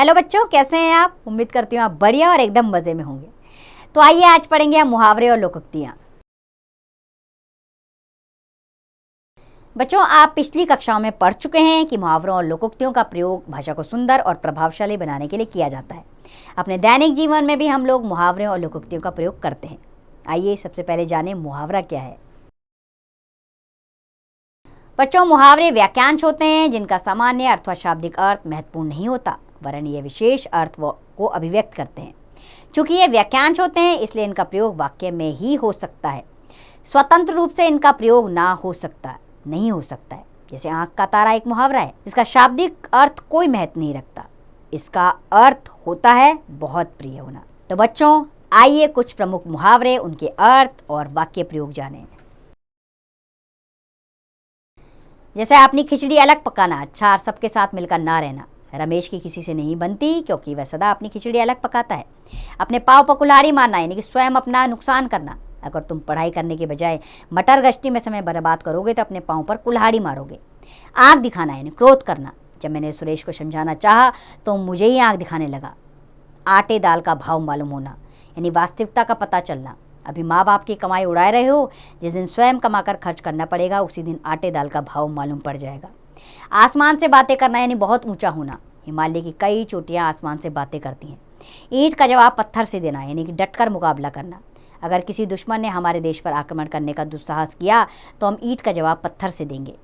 Hello बच्चों, कैसे हैं आप? उम्मीद करती हूँ आप बढ़िया और एकदम मज़े में होंगे। तो आइए आज पढ़ेंगे हम मुहावरे और लोकोक्तियाँ। बच्चों, आप पिछली कक्षाओं में पढ़ चुके हैं कि मुहावरों और लोकोक्तियों का प्रयोग भाषा को सुंदर और प्रभावशाली बनाने के लिए किया जाता है। अपने दैनिक जीवन में भी हम लोग मुहावरे और लोकोक्तियों का प्रयोग करते हैं। आइए सबसे पहले जानें मुहावरा क्या है। बच्चों, मुहावरे वाक्यांश होते हैं जिनका सामान्य अथवा शाब्दिक अर्थ महत्वपूर्ण नहीं होता, वरन ये विशेष अर्थ को अभिव्यक्त करते हैं। चूंकि ये वाक्यांश होते हैं इसलिए इनका प्रयोग वाक्य में ही हो सकता है। स्वतंत्र रूप से इनका प्रयोग नहीं हो सकता है। जैसे आंख का तारा एक मुहावरा है, इसका शाब्दिक अर्थ कोई महत्व नहीं रखता, इसका अर्थ होता है बहुत प्रिय होना। तो बच्चों, आइए कुछ प्रमुख मुहावरे, उनके अर्थ और वाक्य प्रयोग जानें। जैसे अपनी खिचड़ी अलग पकाना, अच्छा और सबके साथ मिलकर ना रहना। रमेश की किसी से नहीं बनती क्योंकि वह सदा अपनी खिचड़ी अलग पकाता है। अपने पाँव पर कुल्हाड़ी मारना यानी कि स्वयं अपना नुकसान करना। अगर तुम पढ़ाई करने के बजाय मटर गश्ती में समय बर्बाद करोगे तो अपने पाँव पर कुल्हाड़ी मारोगे। आँख दिखाना यानी क्रोध करना। जब मैंने सुरेश को समझाना चाहा तो मुझे ही आँख दिखाने लगा। आटे दाल का भाव मालूम होना यानी वास्तविकता का पता चलना। अभी माँ बाप की कमाई उड़ाए रहे हो, जिस दिन स्वयं कमाकर खर्च करना पड़ेगा उसी दिन आटे दाल का भाव मालूम पड़ जाएगा। आसमान से बातें करना यानी बहुत ऊंचा होना। हिमालय की कई चोटियां आसमान से बातें करती हैं। ईंट का जवाब पत्थर से देना यानी कि डटकर मुकाबला करना। अगर किसी दुश्मन ने हमारे देश पर आक्रमण करने का दुस्साहस किया तो हम ईंट का जवाब पत्थर से देंगे।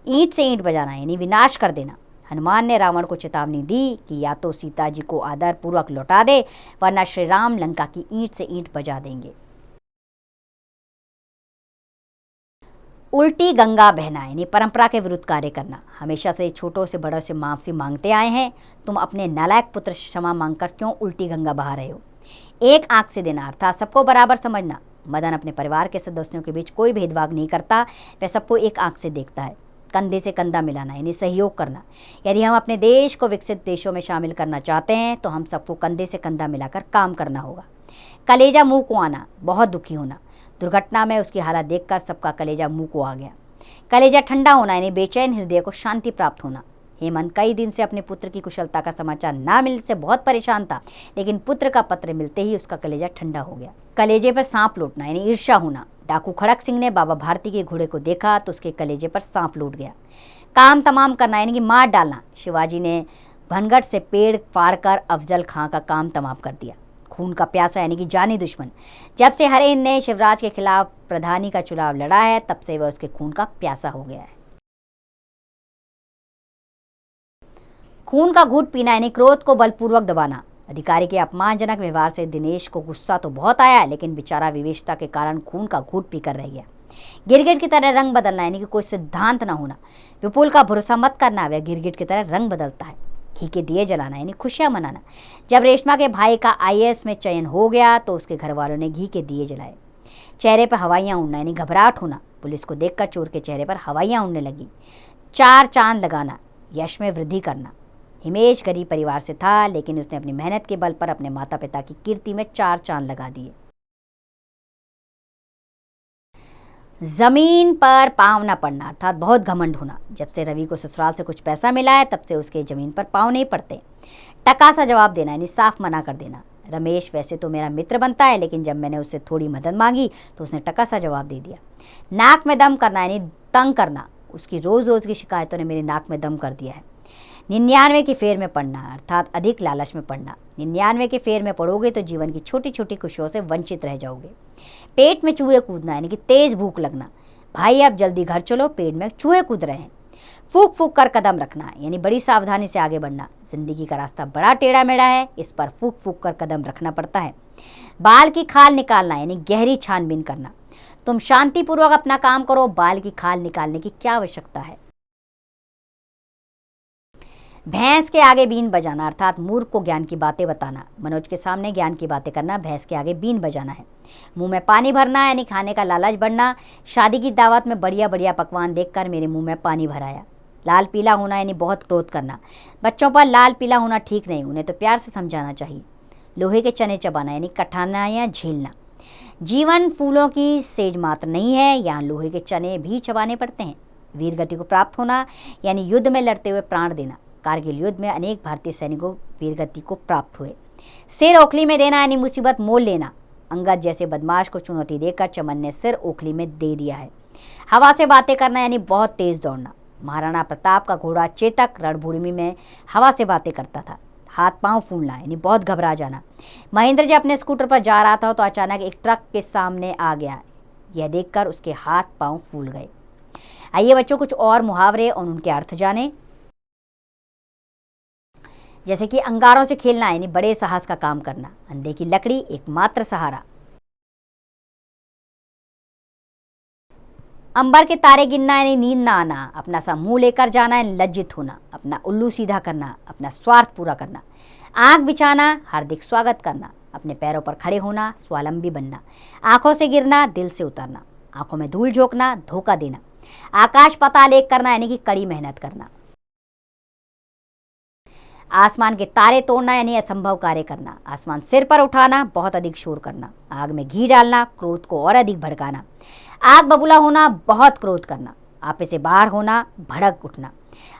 ईंट से ईंट बजाना यानी विनाश कर देना। हनुमान ने रावण को चेतावनी दी कि या तो सीता जी को आदरपूर्वक लौटा दे, वरना श्री राम लंका की ईंट से ईंट बजा देंगे। उल्टी गंगा बहना यानी परंपरा के विरुद्ध कार्य करना। हमेशा से छोटों से बड़ों से माफी मांगते आए हैं, तुम अपने नालायक पुत्र से क्षमा मांगकर क्यों उल्टी गंगा बहा रहे हो। एक आंख से देना अर्थात सबको बराबर समझना। मदन अपने परिवार के सदस्यों के बीच कोई भेदभाव नहीं करता, वह सबको एक आंख से देखता है। कंधे से कंधा मिलाना यानी सहयोग करना। यदि हम अपने देश को विकसित देशों में शामिल करना चाहते हैं तो हम सबको कंधे से कंधा मिलाकर काम करना होगा। कलेजा मुंह को आना, बहुत दुखी होना। दुर्घटना में उसकी हालत देखकर सबका कलेजा मुंह को आ गया। कलेजा ठंडा होना यानी बेचैन हृदय को शांति प्राप्त होना। हेमंत कई दिन से अपने पुत्र की कुशलता का समाचार ना मिलने से बहुत परेशान था, लेकिन पुत्र का पत्र मिलते ही उसका कलेजा ठंडा हो गया। कलेजे पर सांप लूटना यानी ईर्ष्या होना। डाकू खड़क सिंह ने बाबा भारती के घोड़े को देखा तो उसके कलेजे पर सांप लूट गया। काम तमाम करना यानी कि मार डालना। शिवाजी ने भनगढ़ से पेड़ फाड़कर अफजल खां का काम तमाम कर दिया। खून का प्यासा यानी कि जानी दुश्मन। जब से हरेन ने शिवराज के खिलाफ प्रधानी का चुनाव लड़ा है तब से वह उसके खून का प्यासा हो गया है। खून का घूंट पीना यानी क्रोध को बलपूर्वक दबाना। अधिकारी के अपमानजनक व्यवहार से दिनेश को गुस्सा तो बहुत आया, लेकिन बेचारा विवेचता के कारण खून का घूंट पीकर रह गया। गिरगिट की तरह रंग बदलना यानी कि कोई सिद्धांत न होना। विपुल का भरोसा मत करना, वह गिरगिट की तरह रंग बदलता है। घी के दिए जलाना यानी खुशियां मनाना। जब रेशमा के भाई का आईएएस में चयन हो गया तो उसके घर वालों ने घी के दिए जलाए। चेहरे पर हवाइयां उड़ना यानी घबराहट होना। पुलिस को देखकर चोर के चेहरे पर हवाइयां उड़ने लगी। चार चांद लगाना, यश में वृद्धि करना। हिमेश गरीब परिवार से था, लेकिन उसने अपनी मेहनत के बल पर अपने माता पिता की कीर्ति में 4 चांद लगा दिए। जमीन पर पांव न पड़ना अर्थात बहुत घमंड होना। जब से रवि को ससुराल से कुछ पैसा मिला है तब से उसके जमीन पर पांव नहीं पड़ते। टका सा जवाब देना यानी साफ मना कर देना। रमेश वैसे तो मेरा मित्र बनता है, लेकिन जब मैंने उससे थोड़ी मदद मांगी तो उसने टका सा जवाब दे दिया। नाक में दम करना यानी तंग करना। उसकी रोज रोज की शिकायतों ने मेरे नाक में दम कर दिया है। 99 की फेर में पड़ना अर्थात अधिक लालच में पड़ना। 99 के फेर में पड़ोगे तो जीवन की छोटी छोटी खुशियों से वंचित रह जाओगे। पेट में चूहे कूदना यानी कि तेज भूख लगना। भाई अब जल्दी घर चलो, पेट में चूहे कूद रहे हैं। फूक फूक कर कदम रखना यानी बड़ी सावधानी से आगे बढ़ना। जिंदगी का रास्ता बड़ा टेढ़ा मेढ़ा है, इस पर फूक फूक कर कदम रखना पड़ता है। बाल की खाल निकालना यानी गहरी छानबीन करना। तुम शांतिपूर्वक अपना काम करो, बाल की खाल निकालने की क्या आवश्यकता है। भैंस के आगे बीन बजाना अर्थात मूर्ख को ज्ञान की बातें बताना। मनोज के सामने ज्ञान की बातें करना भैंस के आगे बीन बजाना है। मुंह में पानी भरना यानी खाने का लालच बढ़ना। शादी की दावत में बढ़िया बढ़िया पकवान देखकर मेरे मुंह में पानी भर आया। लाल पीला होना यानी बहुत क्रोध करना। बच्चों पर लाल पीला होना ठीक नहीं, उन्हें तो प्यार से समझाना चाहिए। लोहे के चने चबाना यानी कठाना या झेलना। जीवन फूलों की सेज मात्र नहीं है, यहाँ लोहे के चने भी चबाने पड़ते हैं। वीर गति को प्राप्त होना यानी युद्ध में लड़ते हुए प्राण देना। कारगिल युद्ध में अनेक भारतीय सैनिकों वीरगति को प्राप्त हुए। सिर ओखली में देना यानी मुसीबत मोल लेना। अंगद जैसे बदमाश को चुनौती देकर चमन ने सिर ओखली में दे दिया है। हवा से बातें करना यानी बहुत तेज दौड़ना। महाराणा प्रताप का घोड़ा चेतक रणभूमि में हवा से बातें करता था। हाथ पांव फूलना यानी बहुत घबरा जाना। महेंद्र जी अपने स्कूटर पर जा रहा था तो अचानक एक ट्रक के सामने आ गया। यह देखकर उसके हाथ पांव फूल गए। आइए बच्चों, कुछ और मुहावरे और उनके अर्थ जाने। जैसे कि अंगारों से खेलना यानी बड़े साहस का काम करना। अंधे की लकड़ी एकमात्र सहारा। अंबर के तारे गिनना यानी नींद ना आना। अपना सा मुंह लेकर जाना यानी लज्जित होना। अपना उल्लू सीधा करना, अपना स्वार्थ पूरा करना। आंख बिछाना, हार्दिक स्वागत करना। अपने पैरों पर खड़े होना, स्वावलंबी बनना। आंखों से गिरना, दिल से उतरना। आंखों में धूल झोंकना, धोखा देना। आकाश पाताल एक करना यानी कि कड़ी मेहनत करना। आसमान के तारे तोड़ना यानी असंभव कार्य करना। आसमान सिर पर उठाना, बहुत अधिक शोर करना। आग में घी डालना, क्रोध को और अधिक भड़काना। आग बबूला होना, बहुत क्रोध करना। आपे से बाहर होना, भड़क उठना।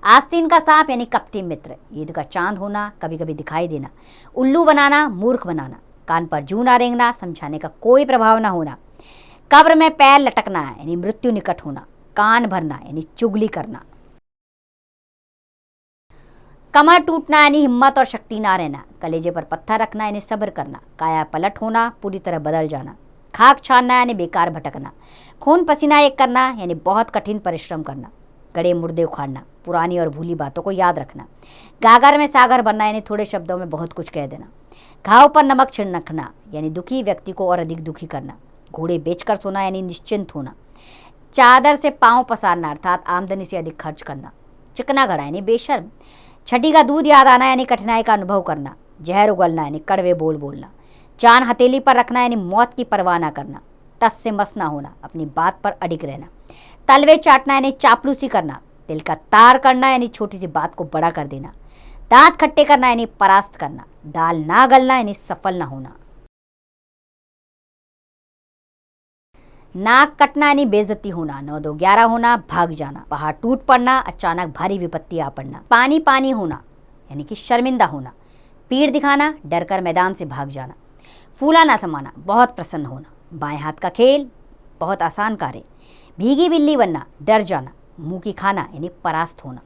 आस्तीन का सांप यानी कपटी मित्र। ईद का चांद होना, कभी कभी दिखाई देना। उल्लू बनाना, मूर्ख बनाना। कान पर जूं ना रेंगना, समझाने का कोई प्रभाव ना होना। कब्र में पैर लटकना यानी मृत्यु निकट होना। कान भरना यानी चुगली करना। कमर टूटना यानी हिम्मत और शक्ति ना रहना। कलेजे पर पत्थर रखना यानी सब्र करना। काया पलट होना, पूरी तरह बदल जाना। खाक छानना यानी बेकार भटकना। खून पसीना एक करना यानी बहुत कठिन परिश्रम करना। गड़े मुर्दे उखाड़ना, पुरानी और भूली बातों को याद रखना। गागर में सागर बनना यानी थोड़े शब्दों में बहुत कुछ कह देना। घाव पर नमक छिड़कना यानी दुखी व्यक्ति को और अधिक दुखी करना। घोड़े बेचकर सोना यानी निश्चिंत होना। चादर से पांव पसारना अर्थात आमदनी से अधिक खर्च करना। चिकना घड़ा यानी बेशर्म। छठी का दूध याद आना यानी कठिनाई का अनुभव करना। जहर उगलना यानी कड़वे बोल बोलना। जान हथेली पर रखना यानी मौत की परवाह न करना। तस से मस ना होना, अपनी बात पर अडिग रहना। तलवे चाटना यानी चापलूसी करना। दिल का तार करना यानी छोटी सी बात को बड़ा कर देना। दांत खट्टे करना यानी परास्त करना। दाल ना गलना यानी सफल ना होना। नाक कटना यानी बेइज्जती होना। 9 2 11 होना, भाग जाना। पहाड़ टूट पड़ना, अचानक भारी विपत्ति आ पड़ना। पानी पानी होना यानी कि शर्मिंदा होना। पीठ दिखाना, डर कर मैदान से भाग जाना। फूला ना समाना, बहुत प्रसन्न होना। बाएं हाथ का खेल, बहुत आसान कार्य। भीगी बिल्ली बनना, डर जाना। मुंह की खाना यानी परास्त होना।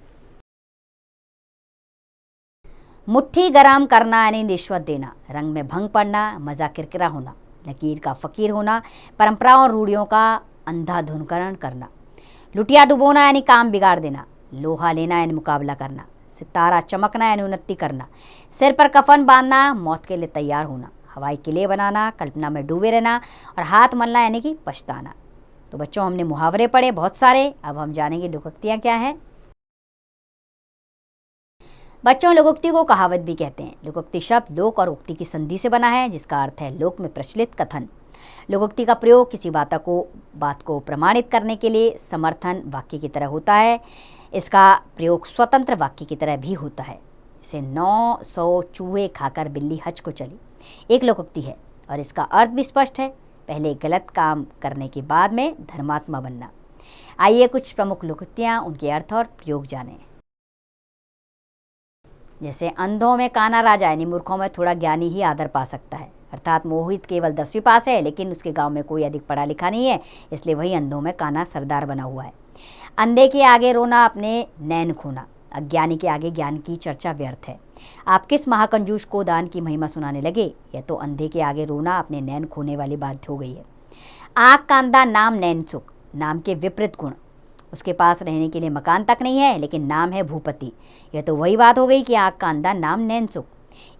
मुट्ठी गरम करना यानी रिश्वत देना। रंग में भंग पड़ना, मजा किरकिरा होना। लकीर का फकीर होना, परंपराओं और रूढ़ियों का अंधाधुंधकरण करना। लुटिया डुबोना यानी काम बिगाड़ देना। लोहा लेना यानी मुकाबला करना। सितारा चमकना यानी उन्नति करना। सिर पर कफन बांधना, मौत के लिए तैयार होना। हवाई किले बनाना, कल्पना में डूबे रहना। और हाथ मलना यानी कि पछताना। तो बच्चों, हमने मुहावरे पढ़े बहुत सारे। अब हम जानेंगे लोकोक्तियाँ क्या हैं। बच्चों, लोकोक्ति को कहावत भी कहते हैं। लोकोक्ति शब्द लोक और उक्ति की संधि से बना है, जिसका अर्थ है लोक में प्रचलित कथन। लोकोक्ति का प्रयोग किसी बात को प्रमाणित करने के लिए समर्थन वाक्य की तरह होता है। इसका प्रयोग स्वतंत्र वाक्य की तरह भी होता है। जैसे 900 चूहे खाकर बिल्ली हज को चली, एक लोकोक्ति है और इसका अर्थ भी स्पष्ट है। पहले गलत काम करने के बाद में धर्मात्मा बनना। आइए कुछ प्रमुख लोकोक्तियाँ, उनके अर्थ और प्रयोग जानें। जैसे अंधों में काना राजा यानी मूर्खों में थोड़ा ज्ञानी ही आदर पा सकता है। अर्थात मोहित केवल 10वीं पास है, लेकिन उसके गांव में कोई अधिक पढ़ा लिखा नहीं है, इसलिए वही अंधों में काना सरदार बना हुआ है। अंधे के आगे रोना, अपने नैन खोना। अज्ञानी के आगे ज्ञान की चर्चा व्यर्थ है। आप किस महाकंजूस को दान की महिमा सुनाने लगे? यह तो अंधे के आगे रोना, अपने नैन खोने वाली बात हो गई है। आँख का अंधा, नाम नैन सुख। नाम के विपरीत गुण। उसके पास रहने के लिए मकान तक नहीं है, लेकिन नाम है भूपति। यह तो वही बात हो गई कि आँख का अंधा, नाम नैन सुख।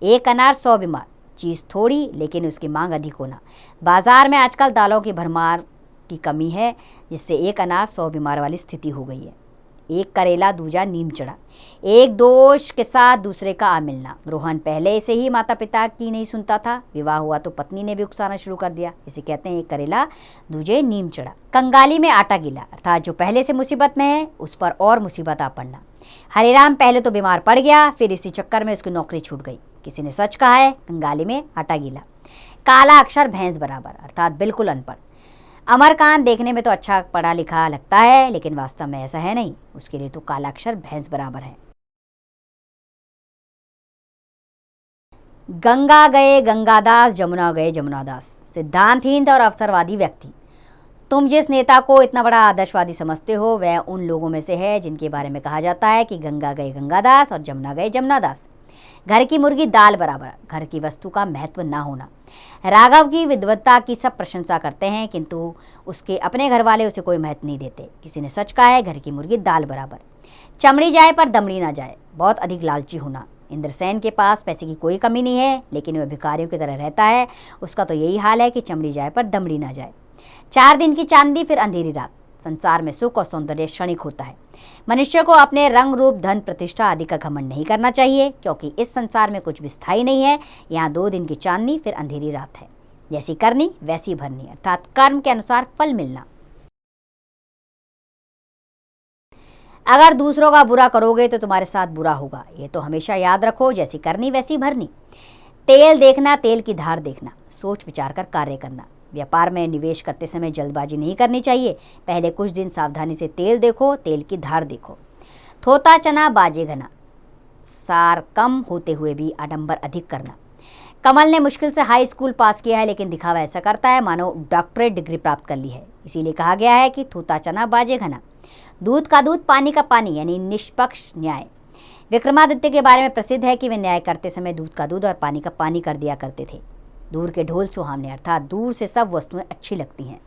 एक अनार 100 बीमार। चीज़ थोड़ी लेकिन उसकी मांग अधिक होना। बाजार में आजकल दालों की भरमार की कमी है, जिससे एक अनार 100 बीमार वाली स्थिति हो गई है। एक करेला दूजा नीम चढ़ा। एक दोष के साथ दूसरे का आ मिलना। रोहन पहले से ही माता पिता की नहीं सुनता था, विवाह हुआ तो पत्नी ने भी उकसाना शुरू कर दिया। इसे कहते हैं एक करेला दूजे नीम चढ़ा। कंगाली में आटा गीला, अर्थात जो पहले से मुसीबत में है उस पर और मुसीबत आ पड़ना। हरिराम पहले तो बीमार पड़ गया, फिर इसी चक्कर में उसकी नौकरी छूट गई। किसी ने सच कहा है, कंगाली में आटा गीला। काला अक्षर भैंस बराबर, अर्थात बिल्कुल अनपढ़। अमरकांत देखने में तो अच्छा पढ़ा लिखा लगता है, लेकिन वास्तव में ऐसा है नहीं। उसके लिए तो काला अक्षर भैंस बराबर है। गंगा गए गंगादास, जमुना गए जमुनादास। सिद्धांतहीन और अवसरवादी व्यक्ति। तुम जिस नेता को इतना बड़ा आदर्शवादी समझते हो वह उन लोगों में से है जिनके बारे में कहा जाता है कि गंगा गए गंगादास और जमुना गए जमुनादास। घर की मुर्गी दाल बराबर, घर की वस्तु का महत्व ना होना। राघव की विद्वत्ता की सब प्रशंसा करते हैं किंतु उसके अपने घर वाले उसे कोई महत्व नहीं देते। किसी ने सच कहा है, घर की मुर्गी दाल बराबर। चमड़ी जाए पर दमड़ी ना जाए, बहुत अधिक लालची होना। इंद्रसेन के पास पैसे की कोई कमी नहीं है लेकिन वह भिखारियों की तरह रहता है। उसका तो यही हाल है कि चमड़ी जाए पर दमड़ी ना जाए। 4 दिन की चांदी फिर अंधेरी रात। संसार में सुख और सौंदर्य क्षणिक होता है। मनुष्य को अपने रंग रूप धन प्रतिष्ठा आदि का घमंड नहीं करना चाहिए क्योंकि इस संसार में कुछ भी स्थायी नहीं है। यहाँ 2 दिन की चांदनी फिर अंधेरी रात है। जैसी करनी वैसी भरनी, अर्थात कर्म के अनुसार फल मिलना। अगर दूसरों का बुरा करोगे तो तुम्हारे साथ बुरा होगा, ये तो हमेशा याद रखो। जैसी करनी वैसी भरनी। तेल देखना, तेल की धार देखना, सोच विचार कर कार्य करना। व्यापार में निवेश करते समय जल्दबाजी नहीं करनी चाहिए। पहले कुछ दिन सावधानी से तेल देखो, तेल की धार देखो। थोता चना बाजे घना, सार कम होते हुए भी आडंबर अधिक करना। कमल ने मुश्किल से हाई स्कूल पास किया है लेकिन दिखावा ऐसा करता है मानो डॉक्टरेट डिग्री प्राप्त कर ली है। इसीलिए कहा गया है कि थोता चना बाजे घना। दूध का दूध, पानी का पानी, यानी निष्पक्ष न्याय। विक्रमादित्य के बारे में प्रसिद्ध है कि वे न्याय करते समय दूध का दूध और पानी का पानी कर दिया करते थे। दूर के ढोल सुहावने, अर्थात दूर से सब वस्तुएं अच्छी लगती हैं।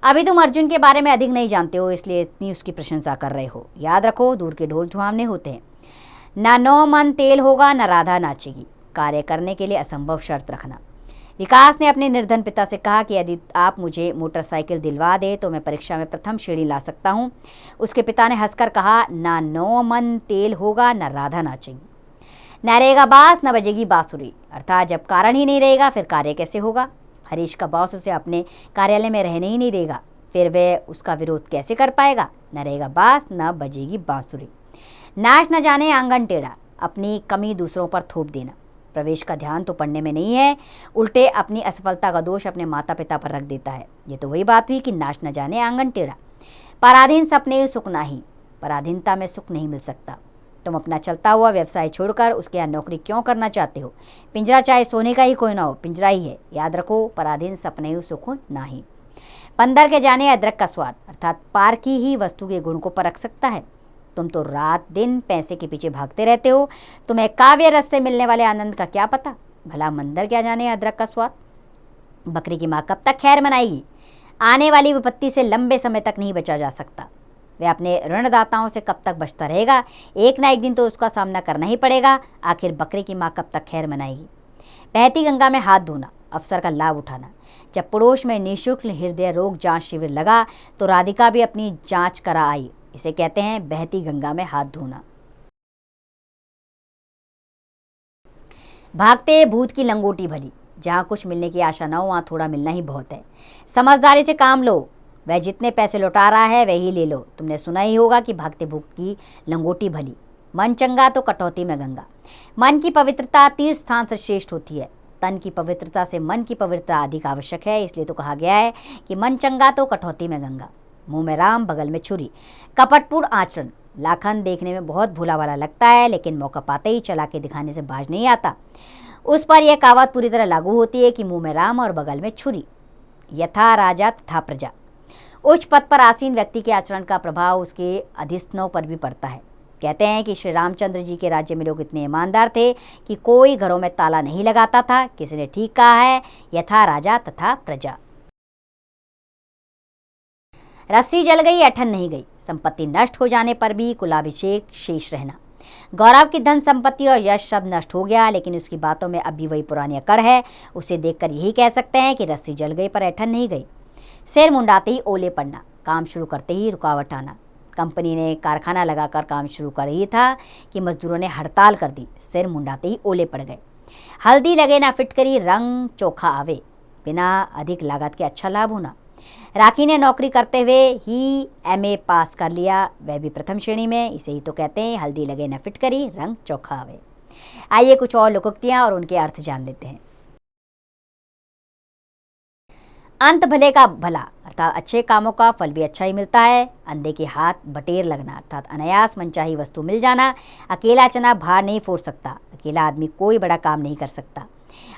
अभी तुम अर्जुन के बारे में अधिक नहीं जानते हो इसलिए इतनी उसकी प्रशंसा कर रहे हो। याद रखो, दूर के ढोल सुहावने होते हैं। ना 9 मन तेल होगा, ना राधा नाचेगी। कार्य करने के लिए असंभव शर्त रखना। विकास ने अपने निर्धन पिता से कहा कि यदि आप मुझे मोटरसाइकिल दिलवा दे तो मैं परीक्षा में प्रथम श्रेणी ला सकता हूँ। उसके पिता ने हंसकर कहा, ना 9 मन तेल होगा, ना राधा नाचेगी। न रहेगा बांस, न बजेगी बांसुरी, अर्थात जब कारण ही नहीं रहेगा फिर कार्य कैसे होगा। हरीश का बॉस उसे अपने कार्यालय में रहने ही नहीं देगा, फिर वह उसका विरोध कैसे कर पाएगा। न रहेगा बांस, न बजेगी बांसुरी। नाच न जाने आंगन टेढ़ा, अपनी कमी दूसरों पर थोप देना। प्रवेश का ध्यान तो पढ़ने में नहीं है, उल्टे अपनी असफलता का दोष अपने माता पिता पर रख देता है। ये तो वही बात हुई कि नाच न जाने आंगन टेढ़ा। पराधीन सपने सुख नाही, पराधीनता में सुख नहीं मिल सकता। तुम अपना चलता हुआ व्यवसाय छोड़कर उसके यहाँ नौकरी क्यों करना चाहते हो। पिंजरा चाहे सोने का ही कोई ना हो, पिंजरा ही है। याद रखो, पराधीन सपने सुख नाही। बंदर के जाने अदरक का स्वाद, अर्थात पारखी ही वस्तु के गुण को परख सकता है। तुम तो रात दिन पैसे के पीछे भागते रहते हो, तुम्हें काव्य रस से मिलने वाले आनंद का क्या पता। भला मंदर क्या जाने अदरक का स्वाद। बकरी की माँ कब तक खैर मनाएगी। आने वाली विपत्ति से लंबे समय तक नहीं बचा जा सकता। वह अपने ऋणदाताओं से कब तक बचता रहेगा, एक ना एक दिन तो उसका सामना करना ही पड़ेगा। आखिर बकरी की माँ कब तक खैर मनाएगी। बहती गंगा में हाथ धोना, अवसर का लाभ उठाना। जब पड़ोस में निःशुल्क हृदय रोग जांच शिविर लगा तो राधिका भी अपनी जांच करा आई। इसे कहते हैं बहती गंगा में हाथ धोना। भागते भूत की लंगोटी भली, जहाँ कुछ मिलने की आशा न हो वहाँ थोड़ा मिलना ही बहुत है। समझदारी से काम लो, वह जितने पैसे लौटा रहा है वही ले लो। तुमने सुना ही होगा कि भागते भूत की लंगोटी भली। मन चंगा तो कटौती में गंगा। मन की पवित्रता तीर्थ स्थान से श्रेष्ठ होती है। तन की पवित्रता से मन की पवित्रता अधिक आवश्यक है, इसलिए तो कहा गया है कि मन चंगा तो कटौती में गंगा। मुंह में राम, बगल में छुरी। कपटपूर्ण आचरण, लाखन देखने में बहुत भोला वाला लगता है लेकिन मौका पाते ही चला के दिखाने से बाज नहीं आता। उस पर यह कहावत पूरी तरह लागू होती है कि मुंह में राम और बगल में छुरी। यथा राजा तथा प्रजा। उच्च पद पर आसीन व्यक्ति के आचरण का प्रभाव उसके अधिष्ठनों पर भी पड़ता है। कहते हैं कि श्री रामचंद्र जी के राज्य में लोग इतने ईमानदार थे कि कोई घरों में ताला नहीं लगाता था। किसी ने ठीक कहा है, यथा राजा तथा प्रजा। रस्सी जल गई, ऐठन नहीं गई। संपत्ति नष्ट हो जाने पर भी कुलाभिषेक शेष रहना। गौरव की धन संपत्ति और यश सब नष्ट हो गया लेकिन उसकी बातों में अब भी वही पुरानी अकड़ है। उसे देखकर यही कह सकते हैं कि रस्सी जल गई पर ऐठन नहीं गई। सिर मुंडाते ही ओले पड़ना, काम शुरू करते ही रुकावट आना। कंपनी ने कारखाना लगाकर काम शुरू कर ही था कि मजदूरों ने हड़ताल कर दी। सिर मुंडाते ही ओले पड़ गए। हल्दी लगे ना फिटकरी, रंग चोखा आवे। बिना अधिक लागत के अच्छा लाभ होना। राखी ने नौकरी करते हुए ही MA पास कर लिया, वह भी प्रथम श्रेणी में। इसे ही तो कहते हैं हल्दी लगे न फिटकरी, रंग चोखा आवे। आइए कुछ और लोकोक्तियां और उनके अर्थ जान लेते हैं। अंत भले का भला अर्थात अच्छे कामों का फल भी अच्छा ही मिलता है। अंधे के हाथ बटेर लगना अर्थात अनायास मनचाही वस्तु मिल जाना। अकेला चना भार नहीं फोड़ सकता। अकेला आदमी कोई बड़ा काम नहीं कर सकता।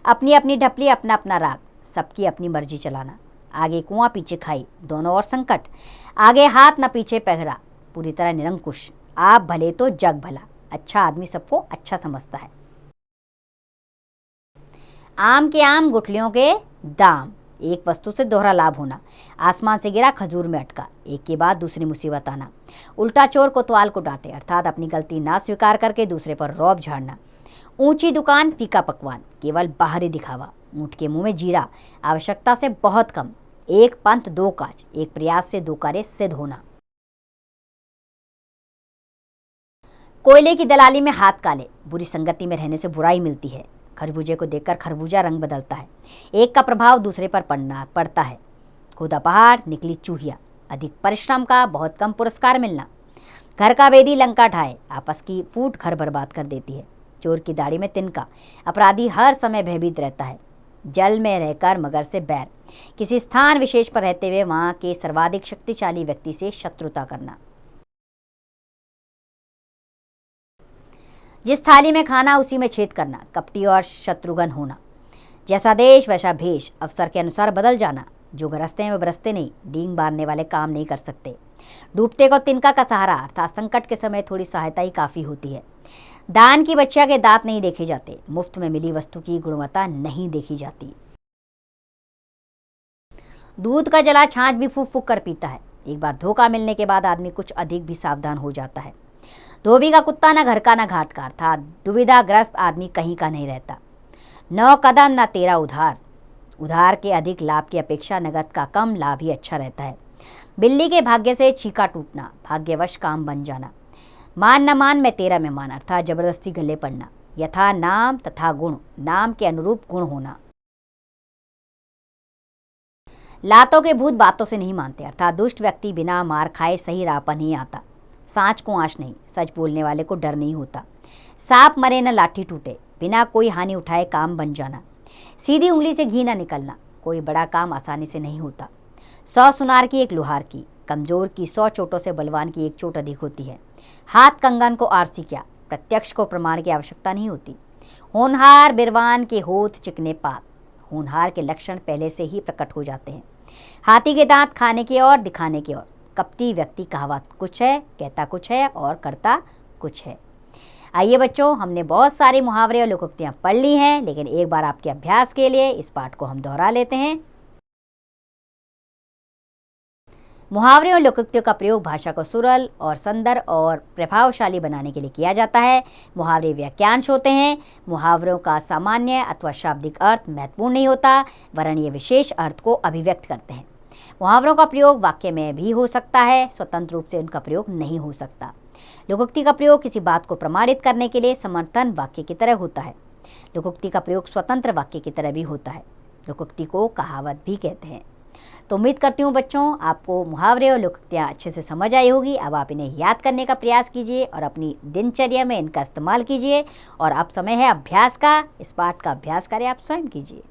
अपनी अपनी ढपली, अपना अपना राग, सबकी अपनी मर्जी चलाना। आगे कुआं पीछे खाई, दोनों ओर संकट। आगे हाथ न पीछे पैगरा, पूरी तरह निरंकुश। आप भले तो जग भला। अच्छा आदमी सबको अच्छा समझता है। आम के आम, गुठलियों के दाम। एक वस्तु से दोहरा लाभ होना। आसमान से गिरा, खजूर में अटका। एक के बाद दूसरी मुसीबत आना। उल्टा चोर कोतवाल को डांटे अर्थात अपनी गलती ना स्वीकार करके दूसरे पर रौब झाड़ना। ऊंची दुकान, फीका पकवान, केवल बाहरी दिखावा। ऊंट के मुंह में जीरा, आवश्यकता से बहुत कम। एक पंथ दो काज, एक प्रयास से दो कार्य सिद्ध होना। कोयले की दलाली में हाथ काले, बुरी संगति में रहने से बुराई मिलती है। खरबूजे को देखकर खरबूजा रंग बदलता है। एक का प्रभाव दूसरे पर पड़ता है। खुदा पहाड़, निकली चूहिया। अधिक परिश्रम का बहुत कम पुरस्कार मिलना। घर का बेदी लंका ढाए, आपस की फूट घर बर्बाद कर देती है। चोर की दाढ़ी में तिनका, अपराधी हर समय भयभीत रहता है। जल में रहकर मगर से बैर, किसी स्थान विशेष पर रहते हुए वहां के सर्वाधिक शक्तिशाली व्यक्ति से शत्रुता करना। जिस थाली में खाना उसी में छेद करना, कपटी और शत्रुघ्न होना। जैसा देश वैसा भेष, अवसर के अनुसार बदल जाना। जो गरजते हैं वे बरसते नहीं, डींग बांधने वाले काम नहीं कर सकते। डूबते को तिनका का सहारा अर्थात संकट के समय थोड़ी सहायता ही काफी होती है। दान की बच्चिया के दांत नहीं देखे जाते। मुफ्त में मिली वस्तु की गुणवत्ता नहीं देखी जाती। दूध का जला छाछ भी फूक फूक कर पीता है। एक बार धोखा मिलने के बाद आदमी कुछ अधिक भी सावधान हो जाता है। धोबी का कुत्ता न घर का न घाट का अर्थात दुविधाग्रस्त आदमी कहीं का नहीं रहता। 9 कदम न 13 उधार। उधार के अधिक लाभ की अपेक्षा नगद का कम लाभ ही अच्छा रहता है। बिल्ली के भाग्य से छीका टूटना, भाग्यवश काम बन जाना। मान न मान, मैं तेरा मेहमान अर्थात जबरदस्ती गले पड़ना। यथा नाम तथा गुण, नाम के अनुरूप गुण होना। लातों के भूत बातों से नहीं मानते अर्थात दुष्ट व्यक्ति बिना मार खाए सही राह पर नहीं आता। सांच को आंच नहीं, सच बोलने वाले को डर नहीं होता। सांप मरे न लाठी टूटे, बिना कोई हानि उठाए काम बन जाना। सीधी उंगली से घी न निकलना, कोई बड़ा काम आसानी से नहीं होता। 100 सुनार की एक लोहार की, कमजोर की 100 चोटों से बलवान की एक चोट अधिक होती है। हाथ कंगन को आरसी क्या, प्रत्यक्ष को प्रमाण की आवश्यकता नहीं होती। होनहार बिरवान के होठ चिकने पात, होनहार के लक्षण पहले से ही प्रकट हो जाते हैं। हाथी के दांत खाने की ओर, दिखाने की ओर। कपटी व्यक्ति कहावत कुछ है, कहता कुछ है और करता कुछ है। आइए बच्चों, हमने बहुत सारे मुहावरे और लोकोक्तियां पढ़ ली हैं, लेकिन एक बार आपके अभ्यास के लिए इस पाठ को हम दोहरा लेते हैं। मुहावरे और लोकोक्तियों का प्रयोग भाषा को सरल और सुंदर और प्रभावशाली बनाने के लिए किया जाता है। मुहावरे वाक्यांश होते हैं। मुहावरों का सामान्य अथवा शाब्दिक अर्थ महत्वपूर्ण नहीं होता, वरन ये विशेष अर्थ को अभिव्यक्त करते हैं। मुहावरों का प्रयोग वाक्य में भी हो सकता है, स्वतंत्र रूप से उनका प्रयोग नहीं हो सकता। लोकोक्ति का प्रयोग किसी बात को प्रमाणित करने के लिए समर्थन वाक्य की तरह होता है। लोकोक्ति का प्रयोग स्वतंत्र वाक्य की तरह भी होता है। लोकोक्ति को कहावत भी कहते हैं। तो उम्मीद करती हूँ बच्चों, आपको मुहावरे और लोकोक्तियाँ अच्छे से समझ आई होगी। अब आप इन्हें याद करने का प्रयास कीजिए और अपनी दिनचर्या में इनका इस्तेमाल कीजिए। और अब समय है अभ्यास का। इस पाठ का अभ्यास करें आप स्वयं कीजिए।